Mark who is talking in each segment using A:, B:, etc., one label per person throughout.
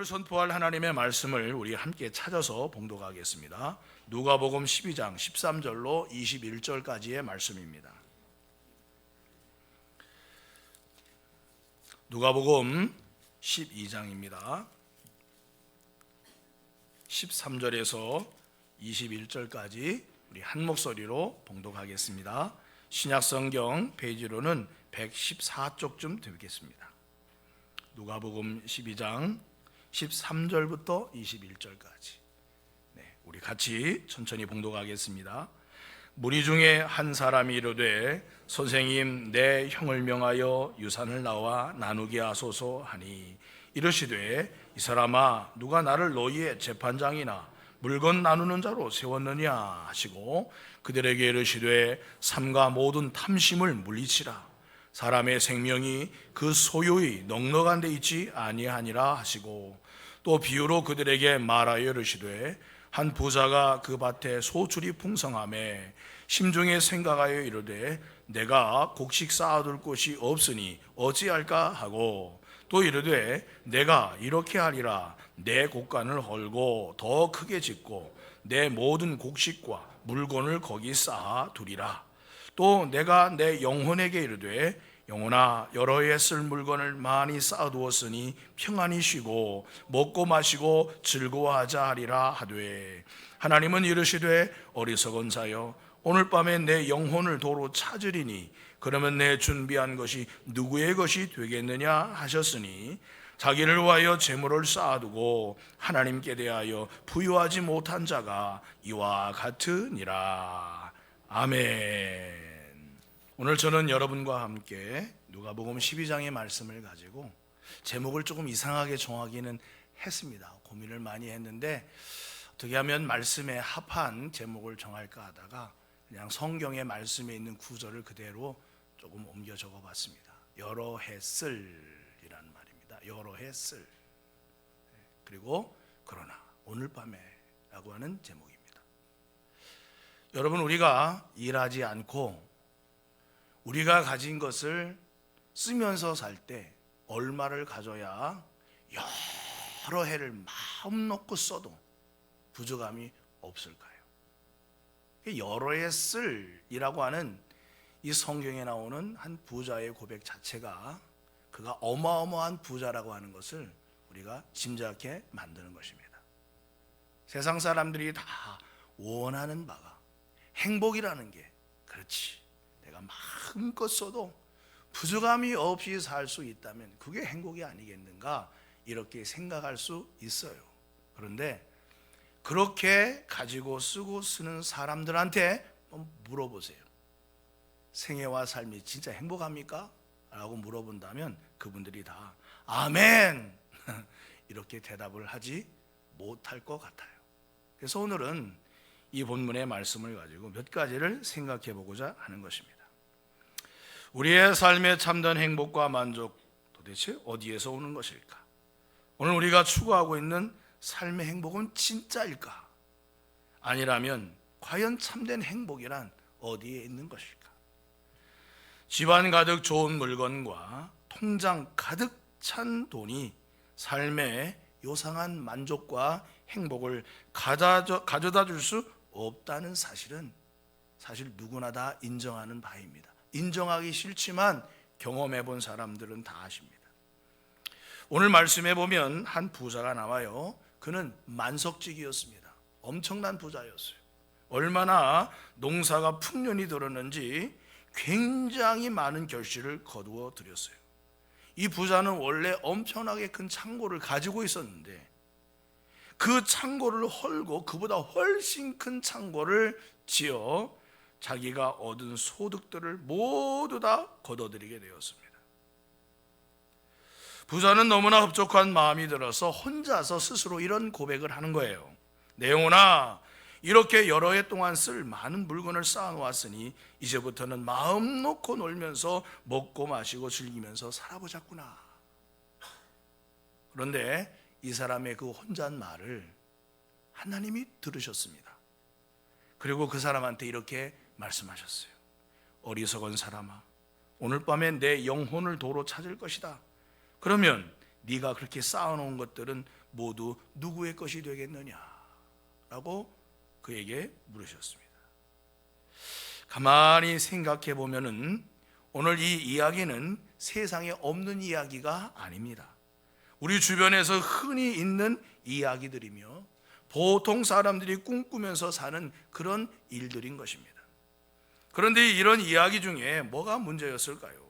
A: 오늘 선포할 하나님의 말씀을 우리 함께 찾아서 봉독하겠습니다. 누가복음 12장 13절로 21절까지의 말씀입니다. 누가복음 12장입니다. 13절에서 21절까지 우리 한 목소리로 봉독하겠습니다. 신약성경 페이지로는 114쪽쯤 되겠습니다. 누가복음 12장 13절부터 21절까지 우리 같이 천천히 봉독하겠습니다. 무리 중에 한 사람이 이르되 선생님 내 형을 명하여 유산을 나와 나누게 하소서 하니 이르시되 이 사람아 누가 나를 너희의 재판장이나 물건 나누는 자로 세웠느냐 하시고 그들에게 이르시되 삼가 모든 탐심을 물리치라. 사람의 생명이 그 소유의 넉넉한 데 있지 아니하니라 하시고 또 비유로 그들에게 말하여 이르시되 한 부자가 그 밭에 소출이 풍성하매 심중에 생각하여 이르되 내가 곡식 쌓아둘 곳이 없으니 어찌할까 하고 또 이르되 내가 이렇게 하리라. 내 곡간을 헐고 더 크게 짓고 내 모든 곡식과 물건을 거기 쌓아 두리라. 또 내가 내 영혼에게 이르되 영혼아 여러 해 쓸 물건을 많이 쌓아두었으니 평안히 쉬고 먹고 마시고 즐거워하자 하리라 하되 하나님은 이르시되 어리석은 자여 오늘 밤에 내 영혼을 도로 찾으리니 그러면 내 준비한 것이 누구의 것이 되겠느냐 하셨으니 자기를 위하여 재물을 쌓아두고 하나님께 대하여 부유하지 못한 자가 이와 같으니라. 아멘. 오늘 저는 여러분과 함께 누가복음 12장의 말씀을 가지고 제목을 조금 이상하게 정하기는 했습니다. 고민을 많이 했는데 어떻게 하면 말씀에 합한 제목을 정할까 하다가 그냥 성경의 말씀에 있는 구절을 그대로 조금 옮겨 적어봤습니다. 여러 해 쓸이라는 말입니다. 여러 해 쓸. 그리고 그러나 오늘 밤에 라고 하는 제목입니다. 여러분, 우리가 일하지 않고 우리가 가진 것을 쓰면서 살 때 얼마를 가져야 여러 해를 마음 놓고 써도 부족함이 없을까요? 여러 해 쓸이라고 하는 이 성경에 나오는 한 부자의 고백 자체가 그가 어마어마한 부자라고 하는 것을 우리가 짐작해 만드는 것입니다. 세상 사람들이 다 원하는 바가 행복이라는 게 그렇지 내가 마음껏 써도 부족함이 없이 살 수 있다면 그게 행복이 아니겠는가 이렇게 생각할 수 있어요. 그런데 그렇게 가지고 쓰고 쓰는 사람들한테 물어보세요. 생애와 삶이 진짜 행복합니까? 라고 물어본다면 그분들이 다 아멘 이렇게 대답을 하지 못할 것 같아요. 그래서 오늘은 이 본문의 말씀을 가지고 몇 가지를 생각해 보고자 하는 것입니다. 우리의 삶의 참된 행복과 만족 도대체 어디에서 오는 것일까? 오늘 우리가 추구하고 있는 삶의 행복은 진짜일까? 아니라면 과연 참된 행복이란 어디에 있는 것일까? 집안 가득 좋은 물건과 통장 가득 찬 돈이 삶의 요상한 만족과 행복을 가져다 줄 수 없다는 사실은 사실 누구나 다 인정하는 바입니다. 인정하기 싫지만 경험해 본 사람들은 다 아십니다. 오늘 말씀에 보면 한 부자가 나와요. 그는 만석직이었습니다. 엄청난 부자였어요. 얼마나 농사가 풍년이 들었는지 굉장히 많은 결실을 거두어 드렸어요. 이 부자는 원래 엄청나게 큰 창고를 가지고 있었는데 그 창고를 헐고 그보다 훨씬 큰 창고를 지어 자기가 얻은 소득들을 모두 다 거둬들이게 되었습니다. 부자는 너무나 흡족한 마음이 들어서 혼자서 스스로 이런 고백을 하는 거예요. 내 영혼아 이렇게 여러 해 동안 쓸 많은 물건을 쌓아놓았으니 이제부터는 마음 놓고 놀면서 먹고 마시고 즐기면서 살아보자꾸나. 그런데 이 사람의 그 혼잣 말을 하나님이 들으셨습니다. 그리고 그 사람한테 이렇게 말씀하셨어요. 어리석은 사람아 오늘 밤에 내 영혼을 도로 찾을 것이다. 그러면 네가 그렇게 쌓아놓은 것들은 모두 누구의 것이 되겠느냐라고 그에게 물으셨습니다. 가만히 생각해 보면은 오늘 이 이야기는 세상에 없는 이야기가 아닙니다. 우리 주변에서 흔히 있는 이야기들이며 보통 사람들이 꿈꾸면서 사는 그런 일들인 것입니다. 그런데 이런 이야기 중에 뭐가 문제였을까요?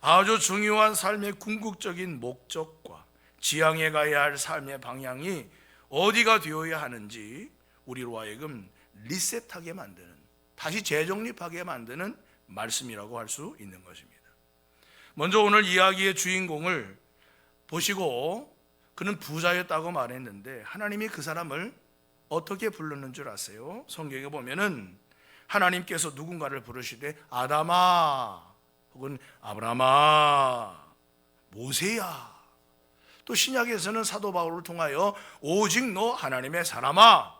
A: 아주 중요한 삶의 궁극적인 목적과 지향해 가야 할 삶의 방향이 어디가 되어야 하는지 우리로 하여금 리셋하게 만드는, 다시 재정립하게 만드는 말씀이라고 할 수 있는 것입니다. 먼저 오늘 이야기의 주인공을 보시고 그는 부자였다고 말했는데 하나님이 그 사람을 어떻게 불렀는 줄 아세요? 성경에 보면은 하나님께서 누군가를 부르시되 아담아 혹은 아브라함아, 모세야. 또 신약에서는 사도 바울을 통하여 오직 너 하나님의 사람아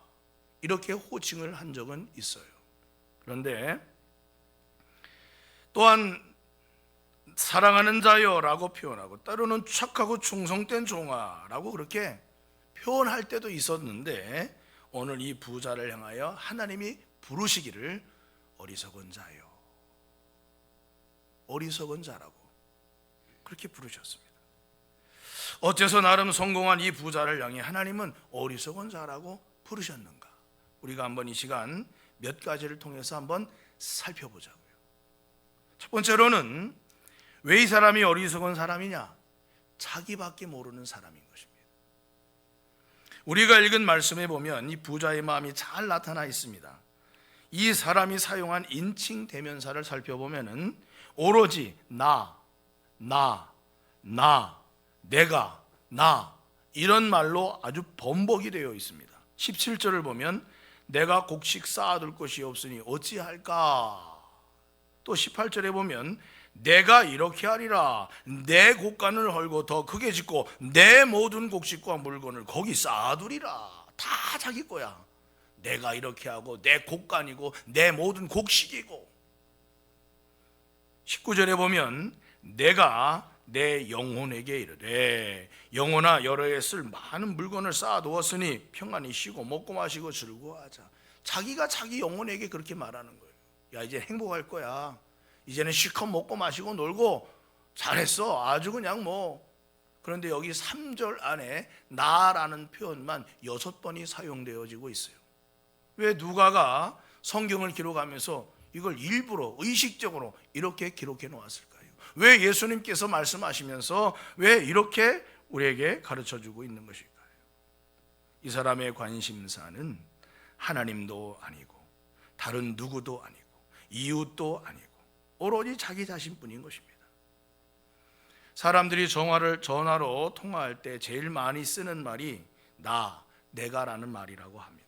A: 이렇게 호칭을 한 적은 있어요. 그런데 또한 사랑하는 자여라고 표현하고 때로는 착하고 충성된 종아라고 그렇게 표현할 때도 있었는데 오늘 이 부자를 향하여 하나님이 부르시기를 어리석은 자요, 어리석은 자라고 그렇게 부르셨습니다. 어째서 나름 성공한 이 부자를 향해 하나님은 어리석은 자라고 부르셨는가? 우리가 한번 이 시간 몇 가지를 통해서 한번 살펴보자고요. 첫 번째로는 왜 이 사람이 어리석은 사람이냐? 자기밖에 모르는 사람인 것입니다. 우리가 읽은 말씀에 보면 이 부자의 마음이 잘 나타나 있습니다. 이 사람이 사용한 인칭 대명사를 살펴보면은 오로지 나, 내가, 나 이런 말로 아주 번복이 되어 있습니다. 17절을 보면 내가 곡식 쌓아둘 것이 없으니 어찌할까? 또 18절에 보면 내가 이렇게 하리라, 내 곡간을 헐고 더 크게 짓고 내 모든 곡식과 물건을 거기 쌓아두리라. 다 자기 거야. 내가 이렇게 하고 내 곡간이고 내 모든 곡식이고. 19절에 보면 내가 내 영혼에게 이르되 영혼아 여러 해 쓸 많은 물건을 쌓아두었으니 평안히 쉬고 먹고 마시고 즐거워하자. 자기가 자기 영혼에게 그렇게 말하는 거예요. 야, 이제 행복할 거야. 이제는 실컷 먹고 마시고 놀고 잘했어. 아주 그냥 뭐. 그런데 여기 3절 안에 나라는 표현만 6번이 사용되어지고 있어요. 왜 누가가 성경을 기록하면서 이걸 일부러 의식적으로 이렇게 기록해 놓았을까요? 왜 예수님께서 말씀하시면서 왜 이렇게 우리에게 가르쳐주고 있는 것일까요? 이 사람의 관심사는 하나님도 아니고 다른 누구도 아니고 이웃도 아니고 오로지 자기 자신뿐인 것입니다. 사람들이 전화로 통화할 때 제일 많이 쓰는 말이 나, 내가라는 말이라고 합니다.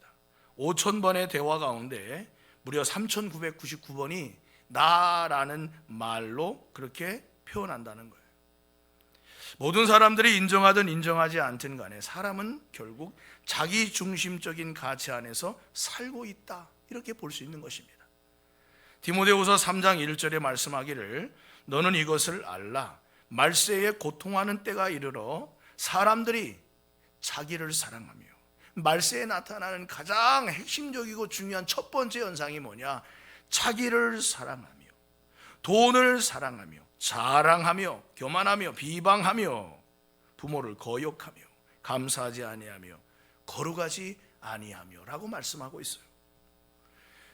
A: 5,000번의 대화 가운데 무려 3,999번이 나라는 말로 그렇게 표현한다는 거예요. 모든 사람들이 인정하든 인정하지 않든 간에 사람은 결국 자기 중심적인 가치 안에서 살고 있다, 이렇게 볼 수 있는 것입니다. 디모데후서 3장 1절에 말씀하기를 너는 이것을 알라, 말세에 고통하는 때가 이르러 사람들이 자기를 사랑하며. 말세에 나타나는 가장 핵심적이고 중요한 첫 번째 현상이 뭐냐? 자기를 사랑하며 돈을 사랑하며 자랑하며 교만하며 비방하며 부모를 거역하며 감사하지 아니하며 거룩하지 아니하며라고 말씀하고 있어요.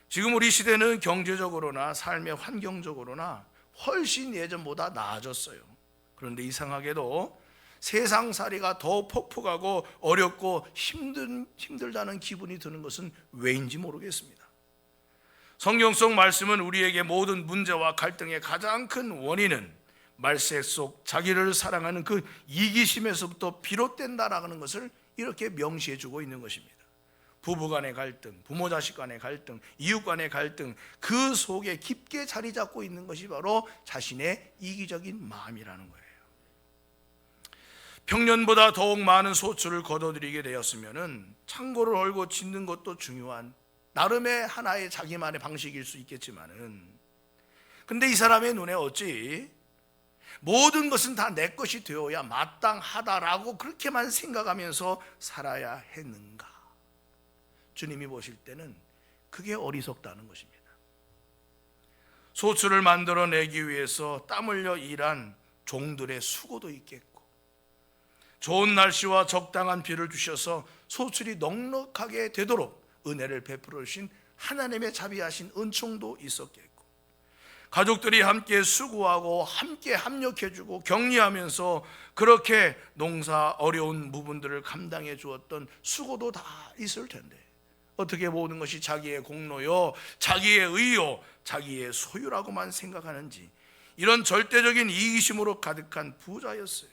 A: 지금 우리 시대는 경제적으로나 삶의 환경적으로나 훨씬 예전보다 나아졌어요. 그런데 이상하게도 세상살이가 더 폭폭하고 어렵고 힘들다는 기분이 드는 것은 왜인지 모르겠습니다. 성경 속 말씀은 우리에게 모든 문제와 갈등의 가장 큰 원인은 말세 속 자기를 사랑하는 그 이기심에서부터 비롯된다라는 것을 이렇게 명시해 주고 있는 것입니다. 부부 간의 갈등, 부모 자식 간의 갈등, 이웃 간의 갈등, 그 속에 깊게 자리 잡고 있는 것이 바로 자신의 이기적인 마음이라는 거예요. 평년보다 더욱 많은 소출을 거둬들이게 되었으면 창고를 헐고 짓는 것도 중요한 나름의 하나의 자기만의 방식일 수 있겠지만은, 근데 이 사람의 눈에 어찌 모든 것은 다 내 것이 되어야 마땅하다라고 그렇게만 생각하면서 살아야 했는가? 주님이 보실 때는 그게 어리석다는 것입니다. 소출을 만들어내기 위해서 땀 흘려 일한 종들의 수고도 있겠고, 좋은 날씨와 적당한 비를 주셔서 소출이 넉넉하게 되도록 은혜를 베풀어 주신 하나님의 자비하신 은총도 있었겠고, 가족들이 함께 수고하고 함께 합력해주고 격려하면서 그렇게 농사 어려운 부분들을 감당해 주었던 수고도 다 있을 텐데, 어떻게 모든 것이 자기의 공로요, 자기의 의요, 자기의 소유라고만 생각하는지 이런 절대적인 이기심으로 가득한 부자였어요.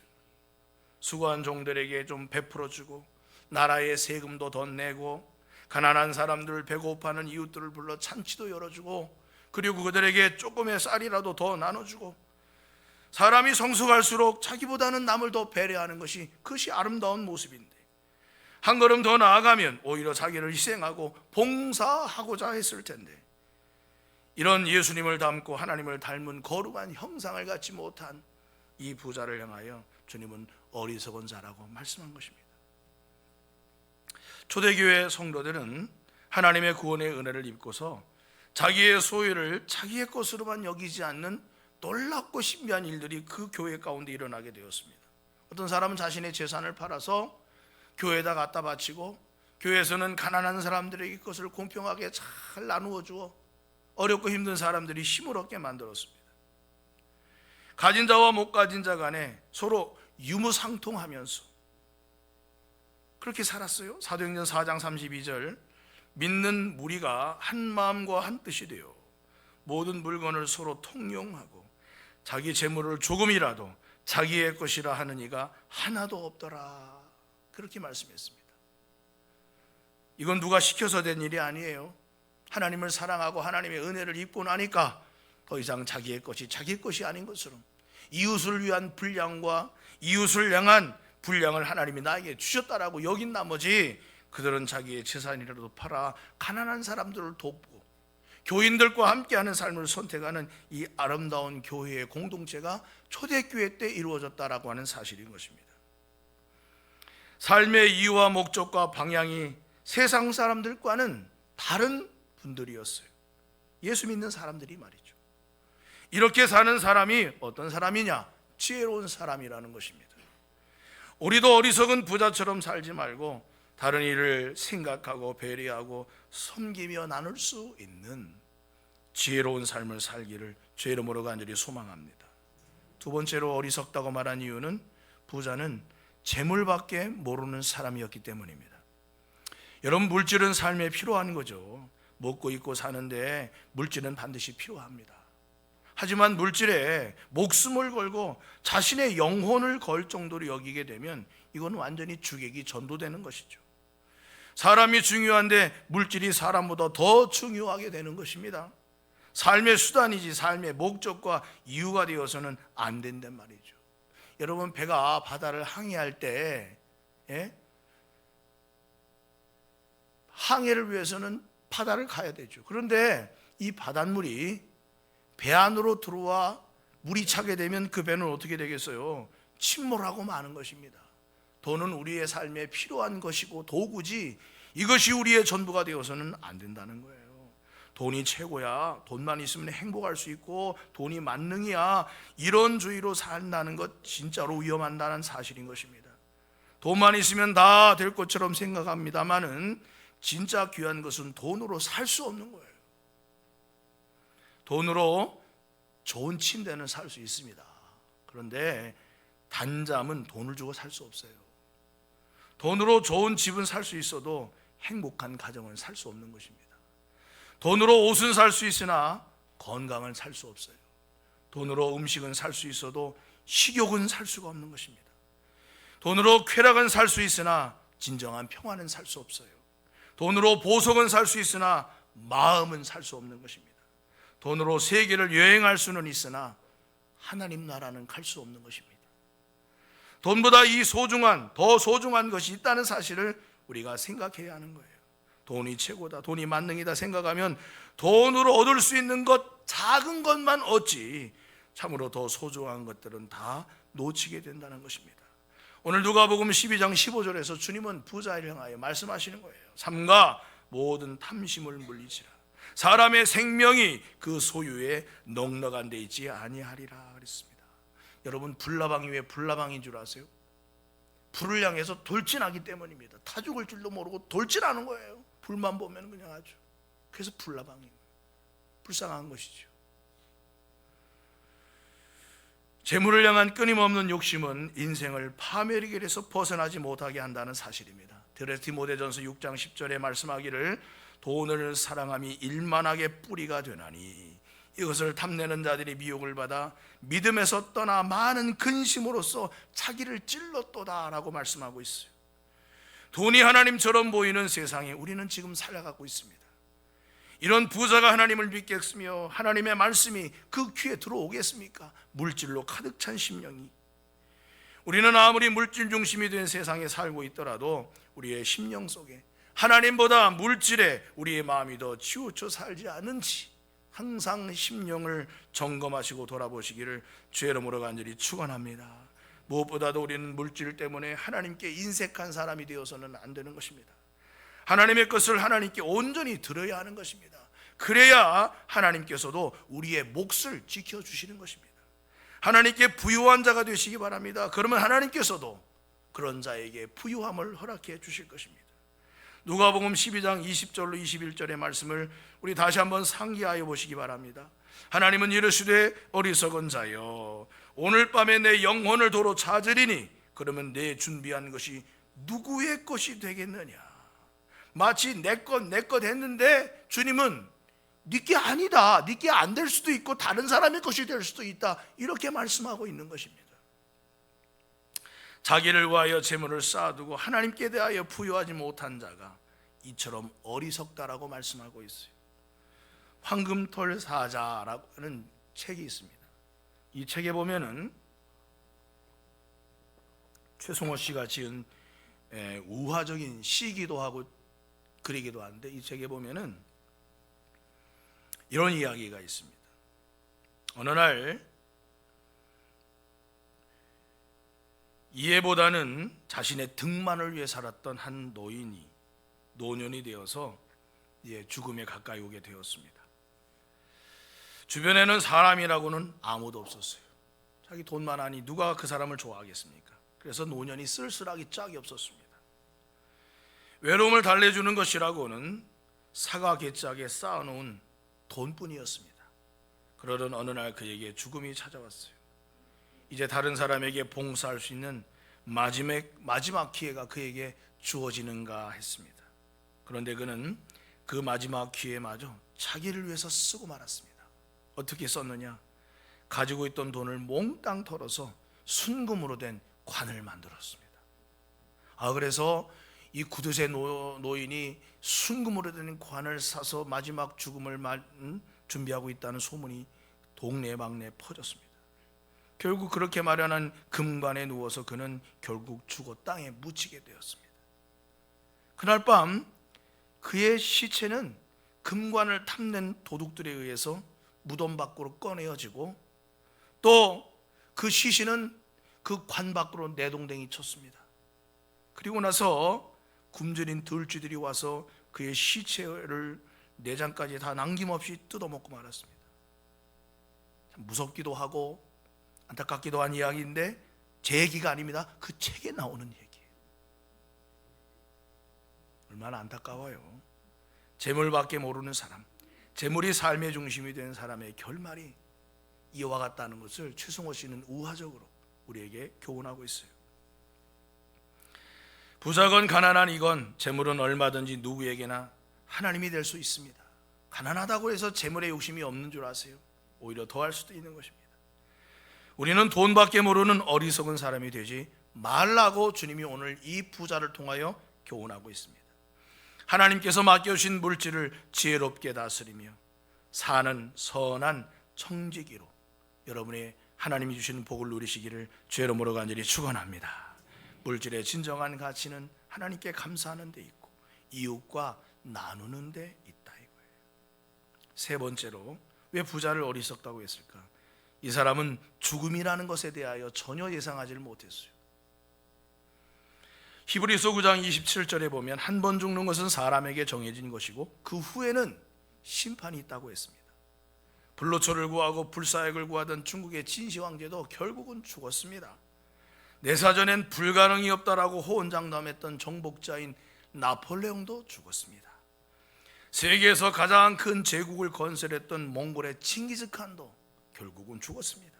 A: 수고한 종들에게 좀 베풀어주고 나라의 세금도 더 내고 가난한 사람들, 배고파하는 이웃들을 불러 잔치도 열어주고 그리고 그들에게 조금의 쌀이라도 더 나눠주고, 사람이 성숙할수록 자기보다는 남을 더 배려하는 것이 그것이 아름다운 모습인데, 한 걸음 더 나아가면 오히려 자기를 희생하고 봉사하고자 했을 텐데, 이런 예수님을 닮고 하나님을 닮은 거룩한 형상을 갖지 못한 이 부자를 향하여 주님은 어리석은 자라고 말씀한 것입니다. 초대교회 성도들은 하나님의 구원의 은혜를 입고서 자기의 소유를 자기의 것으로만 여기지 않는 놀랍고 신비한 일들이 그 교회 가운데 일어나게 되었습니다. 어떤 사람은 자신의 재산을 팔아서 교회에다 갖다 바치고, 교회에서는 가난한 사람들에게 그것을 공평하게 잘 나누어 주어 어렵고 힘든 사람들이 힘을 얻게 만들었습니다. 가진 자와 못 가진 자 간에 서로 유무상통하면서 그렇게 살았어요. 사도행전 4장 32절, 믿는 무리가 한 마음과 한 뜻이 되어 모든 물건을 서로 통용하고 자기 재물을 조금이라도 자기의 것이라 하는 이가 하나도 없더라, 그렇게 말씀했습니다. 이건 누가 시켜서 된 일이 아니에요. 하나님을 사랑하고 하나님의 은혜를 입고 나니까 더 이상 자기의 것이 자기 것이 아닌 것처럼 이웃을 위한 분량과 이웃을 향한 분량을 하나님이 나에게 주셨다라고 여긴 나머지 그들은 자기의 재산이라도 팔아 가난한 사람들을 돕고 교인들과 함께하는 삶을 선택하는 이 아름다운 교회의 공동체가 초대교회 때 이루어졌다라고 하는 사실인 것입니다. 삶의 이유와 목적과 방향이 세상 사람들과는 다른 분들이었어요. 예수 믿는 사람들이 말이죠. 이렇게 사는 사람이 어떤 사람이냐? 지혜로운 사람이라는 것입니다. 우리도 어리석은 부자처럼 살지 말고 다른 일을 생각하고 배려하고 섬기며 나눌 수 있는 지혜로운 삶을 살기를 주의 이름으로 간절히 소망합니다. 두 번째로 어리석다고 말한 이유는 부자는 재물밖에 모르는 사람이었기 때문입니다. 여러분, 물질은 삶에 필요한 거죠. 먹고 입고 사는데 물질은 반드시 필요합니다. 하지만 물질에 목숨을 걸고 자신의 영혼을 걸 정도로 여기게 되면 이건 완전히 주객이 전도되는 것이죠. 사람이 중요한데 물질이 사람보다 더 중요하게 되는 것입니다. 삶의 수단이지 삶의 목적과 이유가 되어서는 안 된단 말이죠. 여러분, 배가 바다를 항해할 때 항해를 위해서는 바다를 가야 되죠. 그런데 이 바닷물이 배 안으로 들어와 물이 차게 되면 그 배는 어떻게 되겠어요? 침몰하고 마는 것입니다. 돈은 우리의 삶에 필요한 것이고 도구지 이것이 우리의 전부가 되어서는 안 된다는 거예요. 돈이 최고야, 돈만 있으면 행복할 수 있고 돈이 만능이야, 이런 주의로 산다는 것 진짜로 위험한다는 사실인 것입니다. 돈만 있으면 다 될 것처럼 생각합니다마는 진짜 귀한 것은 돈으로 살 수 없는 거예요. 돈으로 좋은 침대는 살 수 있습니다. 그런데 단잠은 돈을 주고 살 수 없어요. 돈으로 좋은 집은 살 수 있어도 행복한 가정은 살 수 없는 것입니다. 돈으로 옷은 살 수 있으나 건강은 살 수 없어요. 돈으로 음식은 살 수 있어도 식욕은 살 수가 없는 것입니다. 돈으로 쾌락은 살 수 있으나 진정한 평화는 살 수 없어요. 돈으로 보석은 살 수 있으나 마음은 살 수 없는 것입니다. 돈으로 세계를 여행할 수는 있으나 하나님 나라는 갈 수 없는 것입니다. 돈보다 더 소중한 것이 있다는 사실을 우리가 생각해야 하는 거예요. 돈이 최고다, 돈이 만능이다 생각하면 돈으로 얻을 수 있는 것, 작은 것만 얻지 참으로 더 소중한 것들은 다 놓치게 된다는 것입니다. 오늘 누가복음 12장 15절에서 주님은 부자를 향하여 말씀하시는 거예요. 삼가 모든 탐심을 물리치라. 사람의 생명이 그 소유에 넉넉한 데 있지 아니하리라 그랬습니다. 여러분, 불나방이 왜 불나방인 줄 아세요? 불을 향해서 돌진하기 때문입니다. 타 죽을 줄도 모르고 돌진하는 거예요. 불만 보면 그냥 아주. 그래서 불나방이에요. 불쌍한 것이죠. 재물을 향한 끊임없는 욕심은 인생을 파멸의 길에서 벗어나지 못하게 한다는 사실입니다. 디모데전서 6장 10절에 말씀하기를 돈을 사랑함이 일만하게 뿌리가 되나니 이것을 탐내는 자들이 미혹을 받아 믿음에서 떠나 많은 근심으로써 자기를 찔렀도다 라고 말씀하고 있어요. 돈이 하나님처럼 보이는 세상에 우리는 지금 살아가고 있습니다. 이런 부자가 하나님을 믿겠으며 하나님의 말씀이 그 귀에 들어오겠습니까? 물질로 가득 찬 심령이. 우리는 아무리 물질 중심이 된 세상에 살고 있더라도 우리의 심령 속에 하나님보다 물질에 우리의 마음이 더 치우쳐 살지 않은지 항상 심령을 점검하시고 돌아보시기를 주의 이름으로 간절히 축원합니다. 무엇보다도 우리는 물질 때문에 하나님께 인색한 사람이 되어서는 안 되는 것입니다. 하나님의 것을 하나님께 온전히 드려야 하는 것입니다. 그래야 하나님께서도 우리의 몫을 지켜주시는 것입니다. 하나님께 부유한 자가 되시기 바랍니다. 그러면 하나님께서도 그런 자에게 부유함을 허락해 주실 것입니다. 누가복음 12장 20절로 21절의 말씀을 우리 다시 한번 상기하여 보시기 바랍니다. 하나님은 이르시되 어리석은 자여 오늘 밤에 내 영혼을 도로 찾으리니 그러면 내 준비한 것이 누구의 것이 되겠느냐. 마치 내 것 했는데 주님은 네게 아니다, 네게 안 될 수도 있고 다른 사람의 것이 될 수도 있다, 이렇게 말씀하고 있는 것입니다. 자기를 위하여 재물을 쌓아두고 하나님께 대하여 부여하지 못한 자가 이처럼 어리석다라고 말씀하고 있어요. 황금털 사자라고 하는 책이 있습니다. 이 책에 보면은 최승호 씨가 지은 우화적인 시기도 하고 그리기도 하는데, 이 책에 보면은 이런 이야기가 있습니다. 어느 날 이해보다는 자신의 등만을 위해 살았던 한 노년이 되어서 죽음에 가까이 오게 되었습니다. 주변에는 사람이라고는 아무도 없었어요. 자기 돈만 하니 누가 그 사람을 좋아하겠습니까? 그래서 노년이 쓸쓸하기 짝이 없었습니다. 외로움을 달래주는 것이라고는 사과 갯짝에 쌓아놓은 돈뿐이었습니다. 그러던 어느 날 그에게 죽음이 찾아왔어요. 이제 다른 사람에게 봉사할 수 있는 마지막 기회가 그에게 주어지는가 했습니다. 그런데 그는 그 마지막 기회마저 자기를 위해서 쓰고 말았습니다. 어떻게 썼느냐? 가지고 있던 돈을 몽땅 털어서 순금으로 된 관을 만들었습니다. 그래서 이 구두쇠 노인이 순금으로 된 관을 사서 마지막 죽음을 준비하고 있다는 소문이 동네방네 퍼졌습니다. 결국 그렇게 마련한 금관에 누워서 그는 결국 죽어 땅에 묻히게 되었습니다. 그날 밤 그의 시체는 금관을 탐낸 도둑들에 의해서 무덤 밖으로 꺼내어지고, 또 그 시신은 그 관 밖으로 내동댕이 쳤습니다. 그리고 나서 굶주린 들쥐들이 와서 그의 시체를 내장까지 다 남김없이 뜯어먹고 말았습니다. 참 무섭기도 하고 안타깝기도 한 이야기인데 제 얘기가 아닙니다. 그 책에 나오는 얘기예요. 얼마나 안타까워요. 재물밖에 모르는 사람, 재물이 삶의 중심이 된 사람의 결말이 이와 같다는 것을 최승호 씨는 우화적으로 우리에게 교훈하고 있어요. 부자건 가난한 이건 재물은 얼마든지 누구에게나 하나님이 될 수 있습니다. 가난하다고 해서 재물에 욕심이 없는 줄 아세요? 오히려 더할 수도 있는 것입니다. 우리는 돈밖에 모르는 어리석은 사람이 되지 말라고 주님이 오늘 이 부자를 통하여 교훈하고 있습니다. 하나님께서 맡겨주신 물질을 지혜롭게 다스리며 사는 선한 청지기로 여러분의 하나님이 주시는 복을 누리시기를 주의 이름으로 간절히 축원합니다. 물질의 진정한 가치는 하나님께 감사하는 데 있고 이웃과 나누는 데 있다 이거예요. 세 번째로 왜 부자를 어리석다고 했을까? 이 사람은 죽음이라는 것에 대하여 전혀 예상하지를 못했어요. 히브리서 9장 27절에 보면 한 번 죽는 것은 사람에게 정해진 것이고 그 후에는 심판이 있다고 했습니다. 불로초를 구하고 불사액을 구하던 중국의 진시 황제도 결국은 죽었습니다. 내 사전엔 불가능이 없다라고 호언장담했던 정복자인 나폴레옹도 죽었습니다. 세계에서 가장 큰 제국을 건설했던 몽골의 칭기즈칸도 결국은 죽었습니다.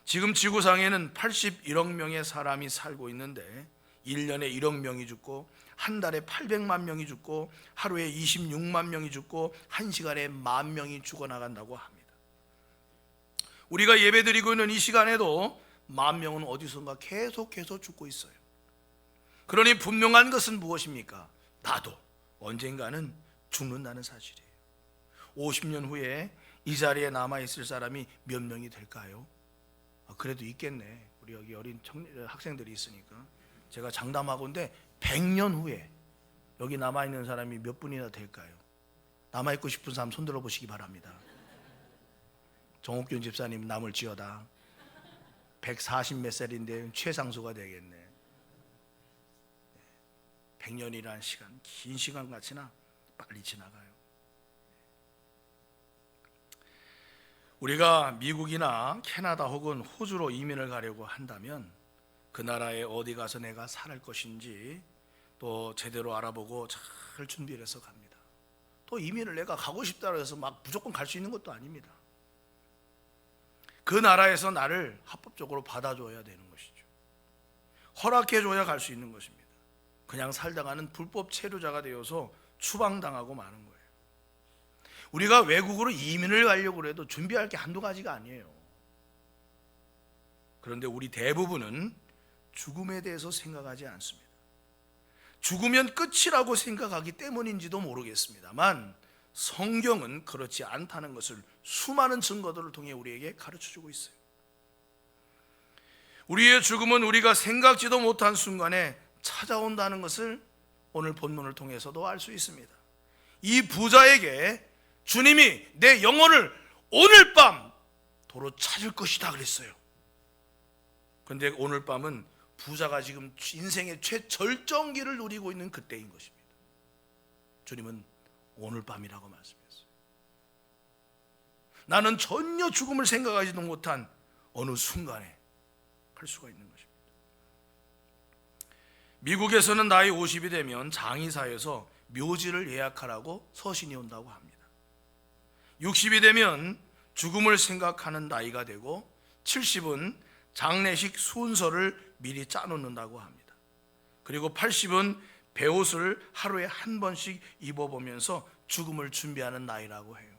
A: 지금 지구상에는 81억 명의 사람이 살고 있는데 1년에 1억 명이 죽고 한 달에 800만 명이 죽고 하루에 26만 명이 죽고 한 시간에 1만 명이 죽어나간다고 합니다. 우리가 예배드리고 있는 이 시간에도 1만 명은 어디선가 계속해서 죽고 있어요. 그러니 분명한 것은 무엇입니까? 나도 언젠가는 죽는다는 사실이에요. 50년 후에 이 자리에 남아있을 사람이 몇 명이 될까요? 그래도 있겠네. 우리 여기 어린 학생들이 있으니까. 제가 장담하건대 100년 후에 여기 남아있는 사람이 몇 분이나 될까요? 남아있고 싶은 사람 손 들어보시기 바랍니다. 정옥균 집사님 남을 지어다. 140 몇 살인데 최상수가 되겠네. 100년이라는 시간, 긴 시간 같으나 빨리 지나가요. 우리가 미국이나 캐나다 혹은 호주로 이민을 가려고 한다면 그 나라에 어디 가서 내가 살 것인지 또 제대로 알아보고 잘 준비를 해서 갑니다. 또 이민을 내가 가고 싶다고 해서 막 무조건 갈 수 있는 것도 아닙니다. 그 나라에서 나를 합법적으로 받아줘야 되는 것이죠. 허락해줘야 갈 수 있는 것입니다. 그냥 살다가는 불법 체류자가 되어서 추방당하고 마는 거예요. 우리가 외국으로 이민을 가려고 해도 준비할 게 한두 가지가 아니에요. 그런데 우리 대부분은 죽음에 대해서 생각하지 않습니다. 죽으면 끝이라고 생각하기 때문인지도 모르겠습니다만 성경은 그렇지 않다는 것을 수많은 증거들을 통해 우리에게 가르쳐주고 있어요. 우리의 죽음은 우리가 생각지도 못한 순간에 찾아온다는 것을 오늘 본문을 통해서도 알 수 있습니다. 이 부자에게 주님이 내 영혼을 오늘 밤 도로 찾을 것이다 그랬어요. 그런데 오늘 밤은 부자가 지금 인생의 최절정기를 누리고 있는 그때인 것입니다. 주님은 오늘 밤이라고 말씀했어요. 나는 전혀 죽음을 생각하지도 못한 어느 순간에 할 수가 있는 것입니다. 미국에서는 나이 50이 되면 장의사에서 묘지를 예약하라고 서신이 온다고 합니다. 60이 되면 죽음을 생각하는 나이가 되고 70은 장례식 순서를 미리 짜놓는다고 합니다. 그리고 80은 베옷을 하루에 한 번씩 입어보면서 죽음을 준비하는 나이라고 해요.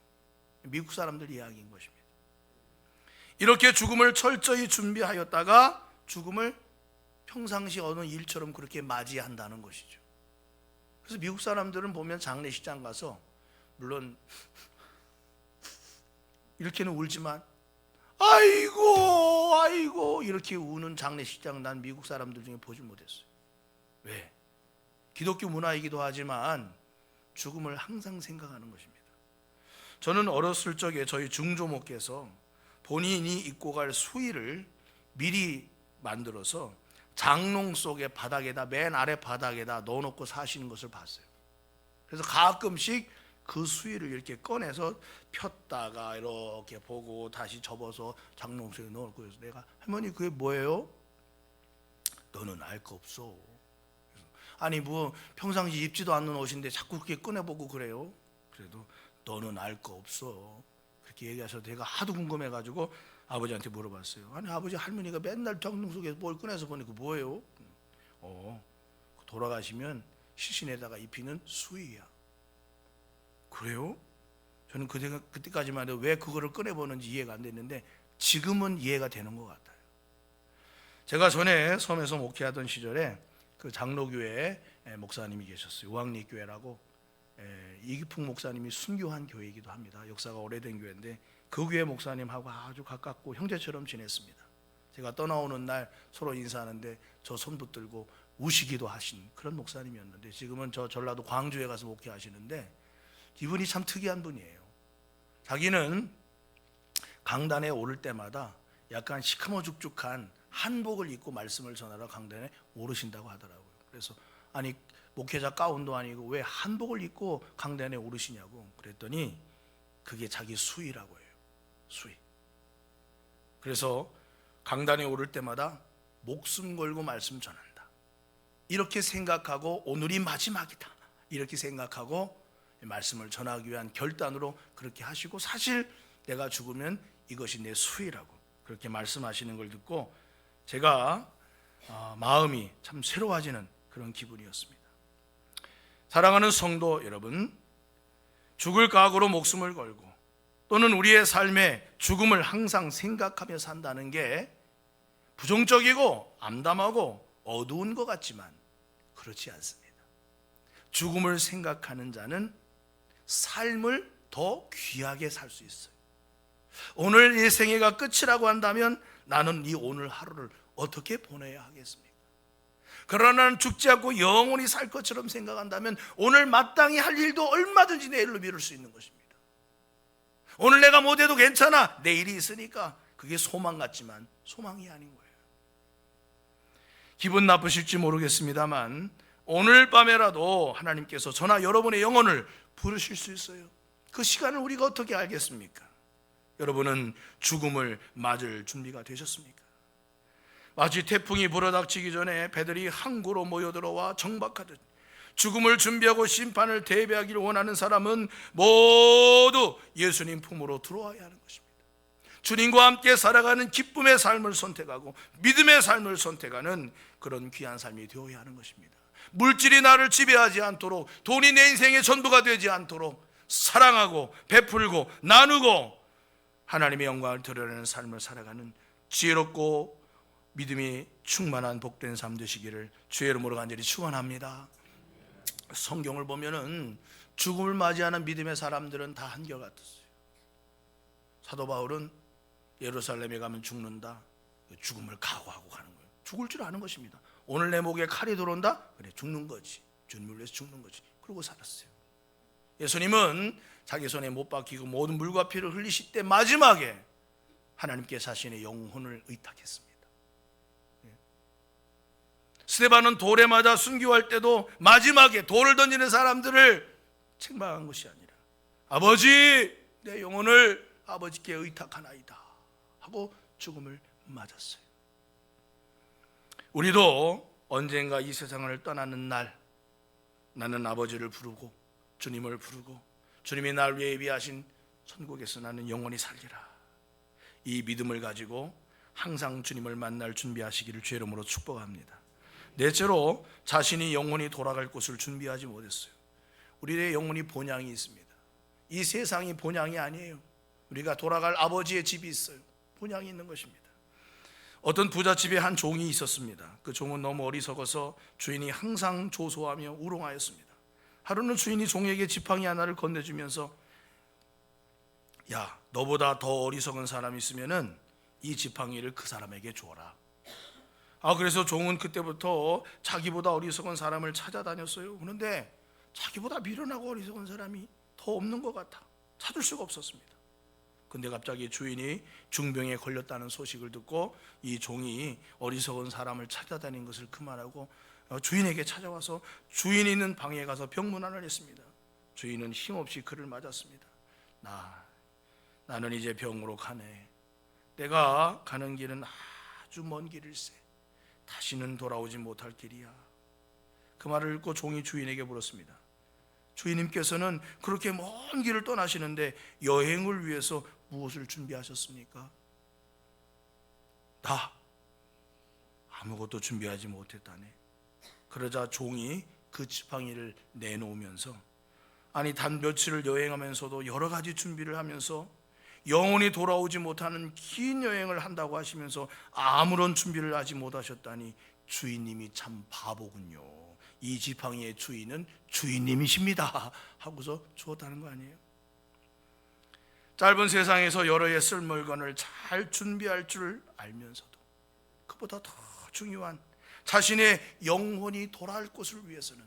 A: 미국 사람들 이야기인 것입니다. 이렇게 죽음을 철저히 준비하였다가 죽음을 평상시 어느 일처럼 그렇게 맞이한다는 것이죠. 그래서 미국 사람들은 보면 장례식장 가서 물론 이렇게는 울지만 아이고 아이고 이렇게 우는 장례식장 난 미국 사람들 중에 보지 못했어요. 왜? 기독교 문화이기도 하지만 죽음을 항상 생각하는 것입니다. 저는 어렸을 적에 저희 중조모께서 본인이 입고 갈 수의를 미리 만들어서 장롱 속에 바닥에다 맨 아래 바닥에다 넣어놓고 사시는 것을 봤어요. 그래서 가끔씩 그 수의를 이렇게 꺼내서 폈다가 이렇게 보고 다시 접어서 장롱 속에 넣고 그래서 내가 할머니 그게 뭐예요? 너는 알 거 없어. 아니 뭐 평상시 입지도 않는 옷인데 자꾸 그렇게 꺼내보고 그래요. 그래도 너는 알 거 없어. 그렇게 얘기하셔서 내가 하도 궁금해가지고 아버지한테 물어봤어요. 아니 아버지 할머니가 맨날 장롱 속에 뭘 꺼내서 보니까 뭐예요? 돌아가시면 시신에다가 입히는 수의야. 그래요? 저는 그때까지만 해도 왜 그거를 꺼내보는지 이해가 안 됐는데 지금은 이해가 되는 것 같아요. 제가 전에 섬에서 목회하던 시절에 그 장로교회 목사님이 계셨어요. 우왕리교회라고 이기풍 목사님이 순교한 교회이기도 합니다. 역사가 오래된 교회인데 그 교회 목사님하고 아주 가깝고 형제처럼 지냈습니다. 제가 떠나오는 날 서로 인사하는데 저 손 붙들고 우시기도 하신 그런 목사님이었는데 지금은 저 전라도 광주에 가서 목회하시는데 이분이 참 특이한 분이에요. 자기는 강단에 오를 때마다 약간 시커머죽죽한 한복을 입고 말씀을 전하러 강단에 오르신다고 하더라고요. 그래서 아니 목회자 가운도 아니고 왜 한복을 입고 강단에 오르시냐고 그랬더니 그게 자기 수의라고 해요. 수의. 그래서 강단에 오를 때마다 목숨 걸고 말씀 전한다, 이렇게 생각하고 오늘이 마지막이다 이렇게 생각하고 말씀을 전하기 위한 결단으로 그렇게 하시고, 사실 내가 죽으면 이것이 내 수의라고 그렇게 말씀하시는 걸 듣고 제가 마음이 참 새로워지는 그런 기분이었습니다. 사랑하는 성도 여러분, 죽을 각오로 목숨을 걸고 또는 우리의 삶에 죽음을 항상 생각하며 산다는 게 부정적이고 암담하고 어두운 것 같지만 그렇지 않습니다. 죽음을 생각하는 자는 삶을 더 귀하게 살 수 있어요. 오늘 이 생애가 끝이라고 한다면 나는 이 오늘 하루를 어떻게 보내야 하겠습니까? 그러나 나는 죽지 않고 영원히 살 것처럼 생각한다면 오늘 마땅히 할 일도 얼마든지 내일로 미룰 수 있는 것입니다. 오늘 내가 못해도 괜찮아, 내일이 있으니까 그게 소망 같지만 소망이 아닌 거예요. 기분 나쁘실지 모르겠습니다만 오늘 밤에라도 하나님께서 저나 여러분의 영혼을 부르실 수 있어요. 그 시간을 우리가 어떻게 알겠습니까? 여러분은 죽음을 맞을 준비가 되셨습니까? 마치 태풍이 불어닥치기 전에 배들이 항구로 모여들어와 정박하듯 죽음을 준비하고 심판을 대비하기를 원하는 사람은 모두 예수님 품으로 들어와야 하는 것입니다. 주님과 함께 살아가는 기쁨의 삶을 선택하고 믿음의 삶을 선택하는 그런 귀한 삶이 되어야 하는 것입니다. 물질이 나를 지배하지 않도록, 돈이 내 인생의 전부가 되지 않도록 사랑하고 베풀고 나누고 하나님의 영광을 드러내는 삶을 살아가는 지혜롭고 믿음이 충만한 복된 삶 되시기를 주의 이름으로 간절히 축원합니다. 성경을 보면은 죽음을 맞이하는 믿음의 사람들은 다 한결같았어요. 사도 바울은 예루살렘에 가면 죽는다, 죽음을 각오하고 가는 거예요. 죽을 줄 아는 것입니다. 오늘 내 목에 칼이 들어온다, 그래 죽는 거지, 주님을 위해서 죽는 거지. 그러고 살았어요. 예수님은 자기 손에 못 박히고 모든 물과 피를 흘리실 때 마지막에 하나님께 자신의 영혼을 의탁했습니다. 스데반은 돌에 맞아 순교할 때도 마지막에 돌을 던지는 사람들을 책망한 것이 아니라 아버지, 내 영혼을 아버지께 의탁하나이다 하고 죽음을 맞았어요. 우리도 언젠가 이 세상을 떠나는 날 나는 아버지를 부르고 주님을 부르고 주님이 날 위해 예비하신 천국에서 나는 영원히 살리라, 이 믿음을 가지고 항상 주님을 만날 준비하시기를 주의 이름으로 축복합니다. 넷째로, 자신이 영원히 돌아갈 곳을 준비하지 못했어요. 우리의 영혼이 본향이 있습니다. 이 세상이 본향이 아니에요. 우리가 돌아갈 아버지의 집이 있어요. 본향이 있는 것입니다. 어떤 부잣집에 한 종이 있었습니다. 그 종은 너무 어리석어서 주인이 항상 조소하며 우롱하였습니다. 하루는 주인이 종에게 지팡이 하나를 건네주면서 야, 너보다 더 어리석은 사람이 있으면은 이 지팡이를 그 사람에게 줘라. 그래서 종은 그때부터 자기보다 어리석은 사람을 찾아다녔어요. 그런데 자기보다 미련하고 어리석은 사람이 더 없는 것 같아 찾을 수가 없었습니다. 근데 갑자기 주인이 중병에 걸렸다는 소식을 듣고 이 종이 어리석은 사람을 찾아다닌 것을 그만하고 주인에게 찾아와서 주인이 있는 방에 가서 병문안을 했습니다. 주인은 힘없이 그를 맞았습니다. 나는 이제 병으로 가네. 내가 가는 길은 아주 먼 길일세. 다시는 돌아오지 못할 길이야. 그 말을 듣고 종이 주인에게 물었습니다. 주인님께서는 그렇게 먼 길을 떠나시는데 여행을 위해서 무엇을 준비하셨습니까? 나 아무것도 준비하지 못했다네. 그러자 종이 그 지팡이를 내놓으면서 단 며칠을 여행하면서도 여러 가지 준비를 하면서 영원히 돌아오지 못하는 긴 여행을 한다고 하시면서 아무런 준비를 하지 못하셨다니 주인님이 참 바보군요. 이 지팡이의 주인은 주인님이십니다 하고서 주었다는 거 아니에요? 짧은 세상에서 여러의 쓸 물건을 잘 준비할 줄 알면서도 그보다 더 중요한 자신의 영혼이 돌아올 곳을 위해서는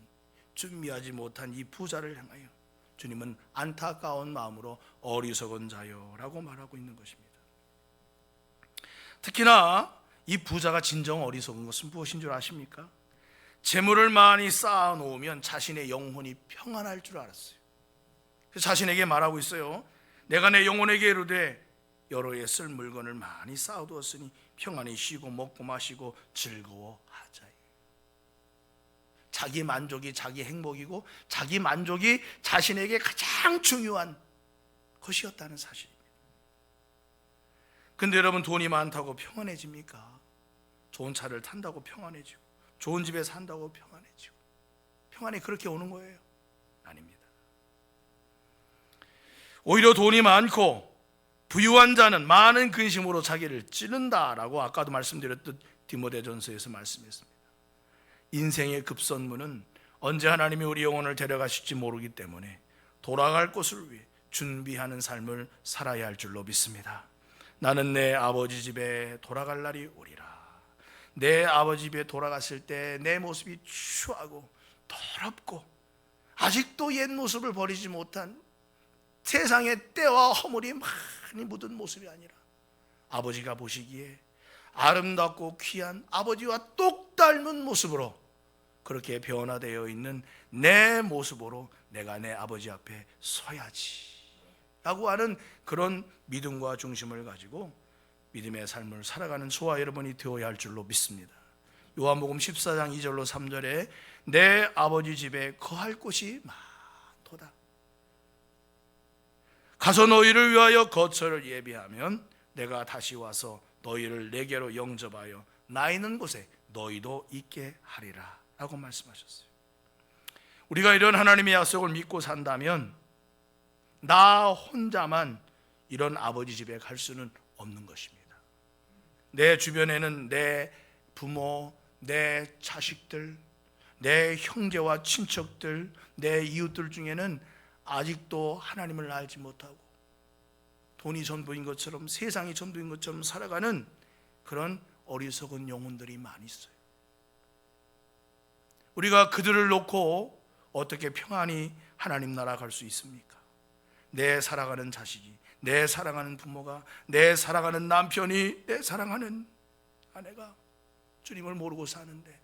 A: 준비하지 못한 이 부자를 향하여 주님은 안타까운 마음으로 어리석은 자요라고 말하고 있는 것입니다. 특히나 이 부자가 진정 어리석은 것은 무엇인 줄 아십니까? 재물을 많이 쌓아놓으면 자신의 영혼이 평안할 줄 알았어요. 그래서 자신에게 말하고 있어요. 내가 내 영혼에게 이르되 여러 해 쓸 물건을 많이 쌓아두었으니 평안히 쉬고 먹고 마시고 즐거워하자. 자기 만족이 자기 행복이고 자기 만족이 자신에게 가장 중요한 것이었다는 사실입니다. 근데 여러분, 돈이 많다고 평안해집니까? 좋은 차를 탄다고 평안해지고 좋은 집에 산다고 평안해지고 평안이 그렇게 오는 거예요? 아닙니다. 오히려 돈이 많고 부유한 자는 많은 근심으로 자기를 찌른다라고 아까도 말씀드렸던 디모데전서에서 말씀했습니다. 인생의 급선무는 언제 하나님이 우리 영혼을 데려가실지 모르기 때문에 돌아갈 곳을 위해 준비하는 삶을 살아야 할 줄로 믿습니다. 나는 내 아버지 집에 돌아갈 날이 오리라. 내 아버지 집에 돌아갔을 때 내 모습이 추하고 더럽고 아직도 옛 모습을 버리지 못한 세상의 때와 허물이 많이 묻은 모습이 아니라 아버지가 보시기에 아름답고 귀한 아버지와 똑 닮은 모습으로 그렇게 변화되어 있는 내 모습으로 내가 내 아버지 앞에 서야지 라고 하는 그런 믿음과 중심을 가지고 믿음의 삶을 살아가는 저와 여러분이 되어야 할 줄로 믿습니다. 요한복음 14장 2절로 3절에 내 아버지 집에 거할 곳이 많도다. 가서 너희를 위하여 거처를 예비하면 내가 다시 와서 너희를 내게로 영접하여 나 있는 곳에 너희도 있게 하리라 라고 말씀하셨어요. 우리가 이런 하나님의 약속을 믿고 산다면 나 혼자만 이런 아버지 집에 갈 수는 없는 것입니다. 내 주변에는 내 부모, 내 자식들, 내 형제와 친척들, 내 이웃들 중에는 아직도 하나님을 알지 못하고 돈이 전부인 것처럼 세상이 전부인 것처럼 살아가는 그런 어리석은 영혼들이 많이 있어요. 우리가 그들을 놓고 어떻게 평안히 하나님 나라 갈 수 있습니까? 내 사랑하는 자식이, 내 사랑하는 부모가, 내 사랑하는 남편이, 내 사랑하는 아내가 주님을 모르고 사는데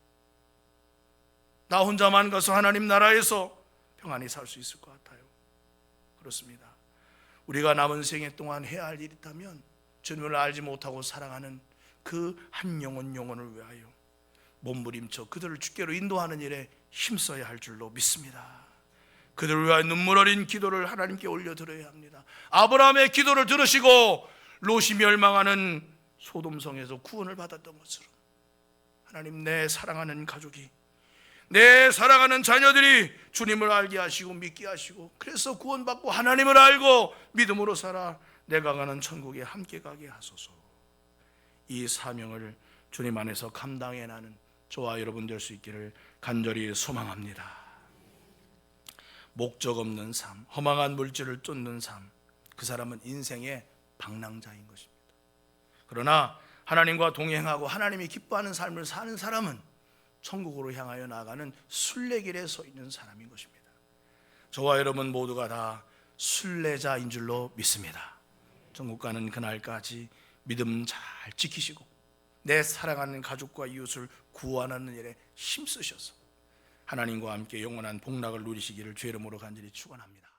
A: 나 혼자만 가서 하나님 나라에서 평안히 살 수 있을 것 같아요? 그렇습니다. 우리가 남은 생애 동안 해야 할 일이 있다면 주님을 알지 못하고 사랑하는 그 한 영혼을 위하여 몸부림쳐 그들을 주께로 인도하는 일에 힘써야 할 줄로 믿습니다. 그들을 위하여 눈물 어린 기도를 하나님께 올려드려야 합니다. 아브라함의 기도를 들으시고 롯이 멸망하는 소돔성에서 구원을 받았던 것처럼 하나님, 내 사랑하는 가족이, 내 사랑하는 자녀들이 주님을 알게 하시고 믿게 하시고 그래서 구원받고 하나님을 알고 믿음으로 살아 내가 가는 천국에 함께 가게 하소서. 이 사명을 주님 안에서 감당해 나는 저와 여러분 될 수 있기를 간절히 소망합니다. 목적 없는 삶, 허망한 물질을 쫓는 삶, 그 사람은 인생의 방랑자인 것입니다. 그러나 하나님과 동행하고 하나님이 기뻐하는 삶을 사는 사람은 천국으로 향하여 나아가는 순례길에 서 있는 사람인 것입니다. 저와 여러분 모두가 다 순례자인 줄로 믿습니다. 천국 가는 그날까지 믿음 잘 지키시고 내 사랑하는 가족과 이웃을 구원하는 일에 힘쓰셔서 하나님과 함께 영원한 복락을 누리시기를 주의 이름으로 간절히 축원합니다.